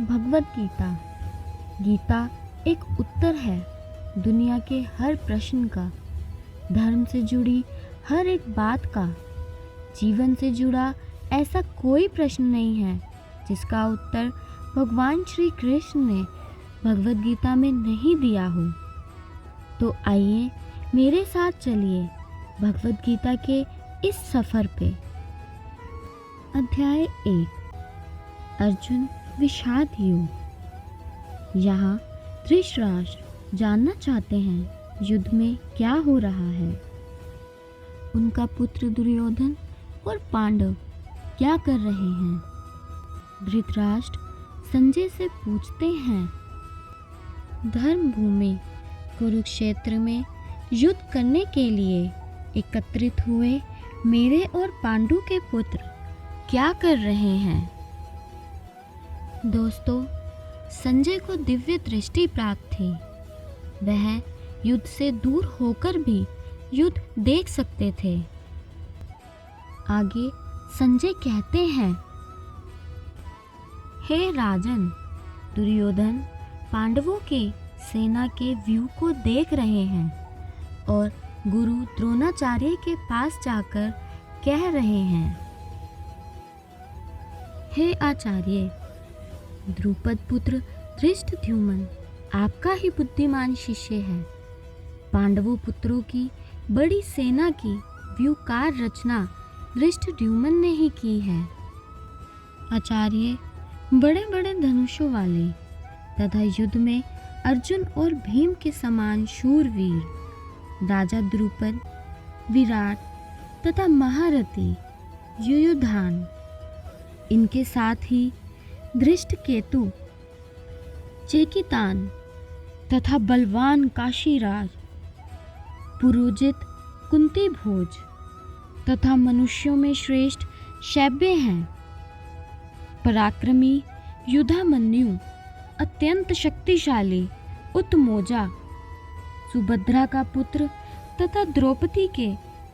भगवद गीता। गीता एक उत्तर है दुनिया के हर प्रश्न का, धर्म से जुड़ी हर एक बात का। जीवन से जुड़ा ऐसा कोई प्रश्न नहीं है जिसका उत्तर भगवान श्री कृष्ण ने भगवद गीता में नहीं दिया हो। तो आइए मेरे साथ चलिए भगवद गीता के इस सफ़र पे। अध्याय 1, अर्जुन विषाद योग। यहाँ धृतराष्ट्र जानना चाहते हैं युद्ध में क्या हो रहा है। उनका पुत्र दुर्योधन और पांडव क्या कर रहे हैं। धृतराष्ट्र संजय से पूछते हैं, धर्म भूमि कुरुक्षेत्र में युद्ध करने के लिए एकत्रित हुए मेरे और पांडु के पुत्र क्या कर रहे हैं। दोस्तों, संजय को दिव्य दृष्टि प्राप्त थी। वह युद्ध से दूर होकर भी युद्ध देख सकते थे। आगे संजय कहते हैं, हे राजन, दुर्योधन पांडवों के सेना के व्यू को देख रहे हैं और गुरु द्रोणाचार्य के पास जाकर कह रहे हैं, हे आचार्य, द्रुपद पुत्र धृष्टद्युम्न आपका ही बुद्धिमान शिष्य है। पांडवों पुत्रों की बड़ी सेना की व्यूकार रचना धृष्टद्युम्न ने ही की है। आचार्य बड़े बड़े धनुषों वाले तथा युद्ध में अर्जुन और भीम के समान शूरवीर राजा द्रुपद, विराट तथा महारथी युयुधान, इनके साथ ही धृष्टकेतु, चेकितान तथा बलवान काशीराज, पुरोजित कुंती भोज तथा मनुष्यों में श्रेष्ठ शैब्य हैं। पराक्रमी युधामन्यु, अत्यंत शक्तिशाली उत्मोजा, सुभद्रा का पुत्र तथा द्रौपदी के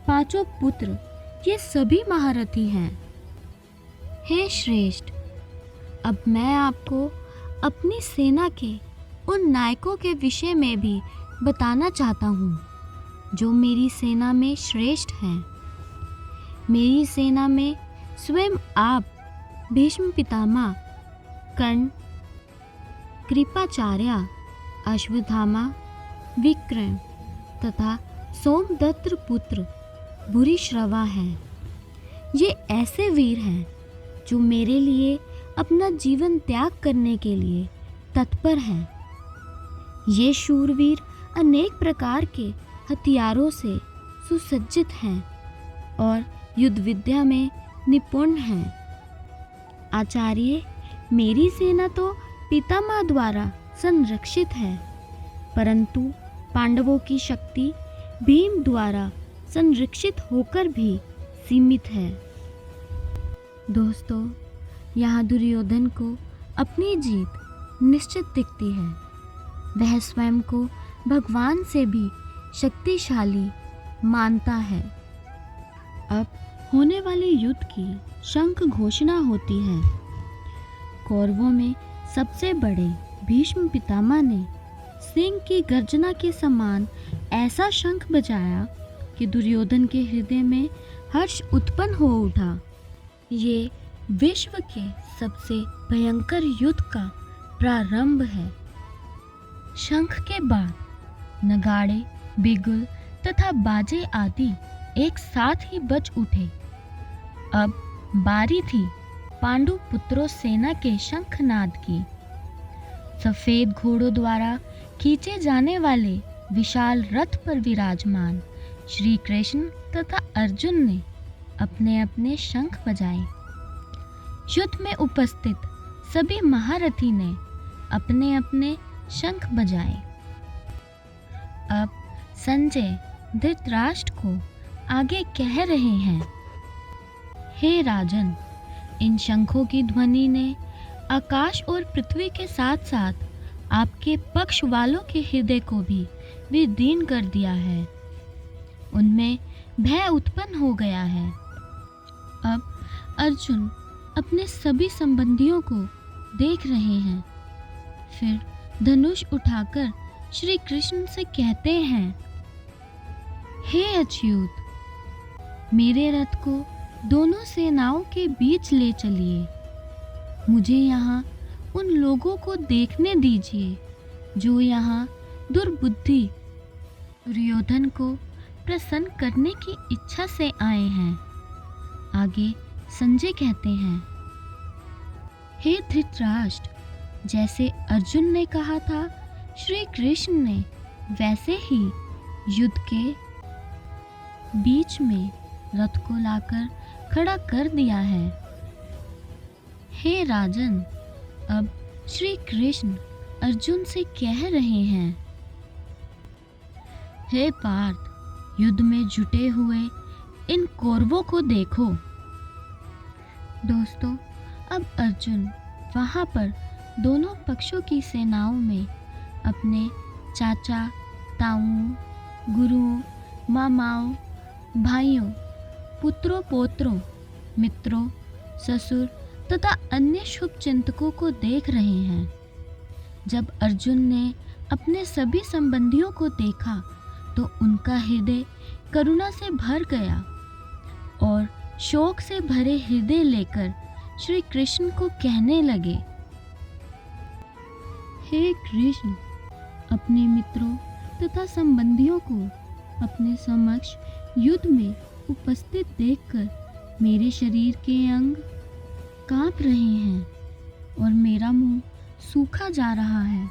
5 पुत्र, ये सभी महारथी हैं। हे श्रेष्ठ, अब मैं आपको अपनी सेना के उन नायकों के विषय में भी बताना चाहता हूँ जो मेरी सेना में श्रेष्ठ हैं। मेरी सेना में स्वयं आप, भीष्म पितामह, कर्ण, कृपाचार्य, अश्वत्थामा, विक्रम तथा सोमदत्त पुत्र भूरिश्रवा हैं। ये ऐसे वीर हैं जो मेरे लिए अपना जीवन त्याग करने के लिए तत्पर हैं। ये शूरवीर अनेक प्रकार के हथियारों से सुसज्जित हैं और युद्ध विद्या में निपुण हैं। आचार्य, मेरी सेना तो पितामह द्वारा संरक्षित है, परंतु पांडवों की शक्ति भीम द्वारा संरक्षित होकर भी सीमित है। दोस्तों, यहाँ दुर्योधन को अपनी जीत निश्चित दिखती है। वह स्वयं को भगवान से भी शक्तिशाली मानता है। अब होने वाले युद्ध की शंख घोषणा होती है। कौरवों में सबसे बड़े भीष्म पितामह ने सिंह की गर्जना के समान ऐसा शंख बजाया कि दुर्योधन के हृदय में हर्ष उत्पन्न हो उठा। ये विश्व के सबसे भयंकर युद्ध का प्रारंभ है। शंख के बाद नगाड़े, बिगुल तथा बाजे आदि एक साथ ही बज उठे। अब बारी थी पांडु पुत्रों सेना के शंखनाद की। सफेद घोड़ों द्वारा खींचे जाने वाले विशाल रथ पर विराजमान श्री कृष्ण तथा अर्जुन ने अपने अपने शंख बजाए। युद्ध में उपस्थित सभी महारथी ने अपने अपने शंख बजाए। अब संजय धृतराष्ट्र को आगे कह रहे हैं, हे राजन, इन शंखों की ध्वनि ने आकाश और पृथ्वी के साथ साथ आपके पक्ष वालों के हृदय को भी विदीर्ण कर दिया है। उनमें भय उत्पन्न हो गया है। अब अर्जुन अपने सभी संबंधियों को देख रहे हैं। फिर धनुष उठाकर श्री कृष्ण से कहते हैं, हे अच्युत, मेरे रथ को दोनों सेनाओं के बीच ले चलिए। मुझे यहाँ उन लोगों को देखने दीजिए जो यहाँ दुर्बुद्धि दुर्योधन को प्रसन्न करने की इच्छा से आए हैं। आगे संजय कहते हैं, हे धृतराष्ट्र, जैसे अर्जुन ने कहा था श्री कृष्ण ने वैसे ही युद्ध के बीच में रथ को लाकर खड़ा कर दिया है। हे राजन, अब श्री कृष्ण अर्जुन से कह रहे हैं, हे पार्थ, युद्ध में जुटे हुए इन कौरवों को देखो। दोस्तों, अब अर्जुन वहाँ पर दोनों पक्षों की सेनाओं में अपने चाचा, ताऊओं, गुरुओं, मामाओं, भाइयों, पुत्रों, पोत्रों, मित्रों, ससुर तथा अन्य शुभ चिंतकों को देख रहे हैं। जब अर्जुन ने अपने सभी संबंधियों को देखा तो उनका हृदय करुणा से भर गया और शोक से भरे हृदय लेकर श्री कृष्ण को कहने लगे, हे कृष्ण, अपने मित्रों तथा संबंधियों को अपने समक्ष युद्ध में उपस्थित देखकर मेरे शरीर के अंग कांप रहे हैं और मेरा मुंह सूखा जा रहा है।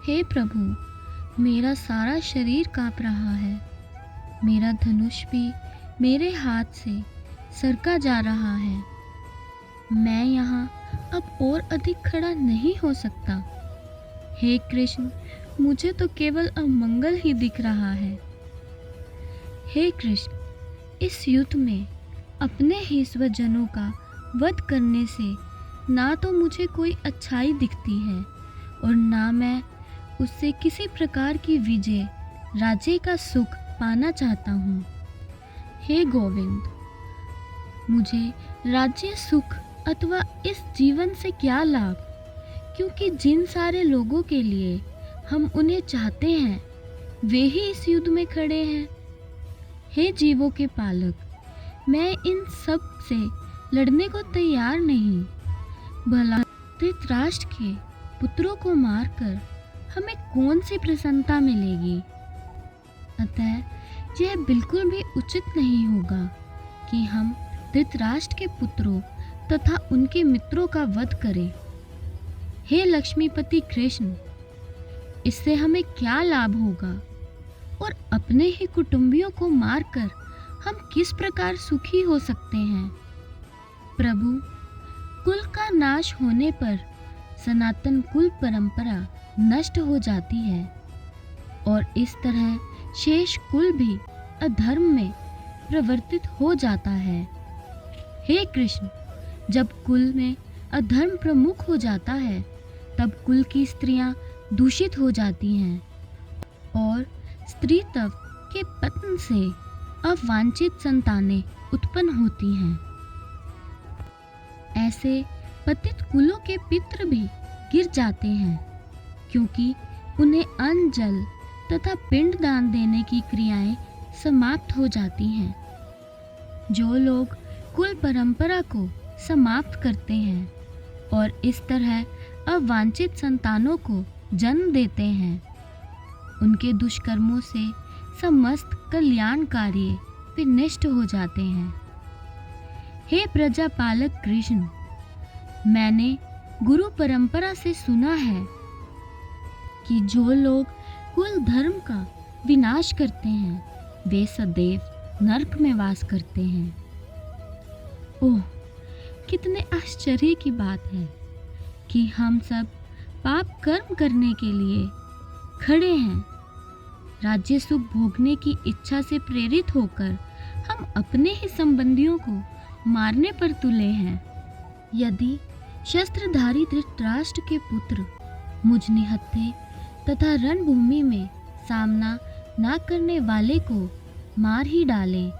हे प्रभु, मेरा सारा शरीर कांप रहा है। मेरा धनुष भी मेरे हाथ से सरका जा रहा है। मैं यहाँ अब और अधिक खड़ा नहीं हो सकता। हे कृष्ण, मुझे तो केवल अमंगल ही दिख रहा है। हे कृष्ण, इस युद्ध में अपने ही स्वजनों का वध करने से ना तो मुझे कोई अच्छाई दिखती है और ना मैं उससे किसी प्रकार की विजय, राज्य का सुख पाना चाहता हूँ। हे गोविंद, मुझे राज्य सुख अथवा इस जीवन से क्या लाभ, क्योंकि जिन सारे लोगों के लिए हम उन्हें चाहते हैं वे ही इस युद्ध में खड़े हैं। हे जीवों के पालक, मैं इन सब से लड़ने को तैयार नहीं। भला धृतराष्ट्र के पुत्रों को मारकर हमें कौन सी प्रसन्नता मिलेगी। अतः यह बिल्कुल भी उचित नहीं होगा कि हम धृतराष्ट्र के पुत्रों तथा उनके मित्रों का वध करें। हे लक्ष्मीपति कृष्ण, इससे हमें क्या लाभ होगा और अपने ही कुटुंबियों को मारकर हम किस प्रकार सुखी हो सकते हैं। प्रभु, कुल का नाश होने पर सनातन कुल परंपरा नष्ट हो जाती है और इस तरह शेष कुल भी अधर्म में प्रवर्तित हो जाता है। हे कृष्ण, जब कुल में अधर्म प्रमुख हो जाता है तब कुल की स्त्रियां दूषित हो जाती हैं और स्त्रीत्व के पतन से अवांछित संतानें उत्पन्न होती हैं। ऐसे पतित कुलों के पितृ भी गिर जाते हैं, क्योंकि उन्हें अन्न, जल तथा पिंड दान देने की क्रियाएं समाप्त हो जाती हैं। जो लोग कुल परंपरा को समाप्त करते हैं और इस तरह अवांछित संतानों को जन्म देते हैं, उनके दुष्कर्मों से समस्त कल्याण कार्य विनष्ट हो जाते हैं। हे प्रजापालक कृष्ण, मैंने गुरु परंपरा से सुना है कि जो लोग कुल धर्म का विनाश करते हैं वे सदैव नरक में वास करते हैं। ओह, कितने आश्चर्य की बात है कि हम सब पाप कर्म करने के लिए खड़े हैं। राज्य सुख भोगने की इच्छा से प्रेरित होकर हम अपने ही संबंधियों को मारने पर तुले हैं। यदि शस्त्रधारी धृतराष्ट्र के पुत्र मुझ निहत्थे तथा रणभूमि में सामना न करने वाले को मार ही डालें,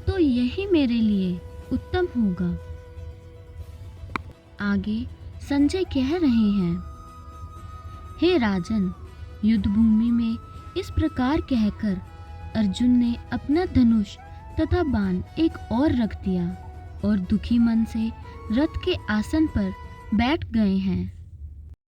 तो यही मेरे लिए उत्तम होगा। आगे संजय कह रहे हैं, हे राजन, युद्ध भूमि में इस प्रकार कहकर अर्जुन ने अपना धनुष तथा बाण एक और रख दिया और दुखी मन से रथ के आसन पर बैठ गए हैं।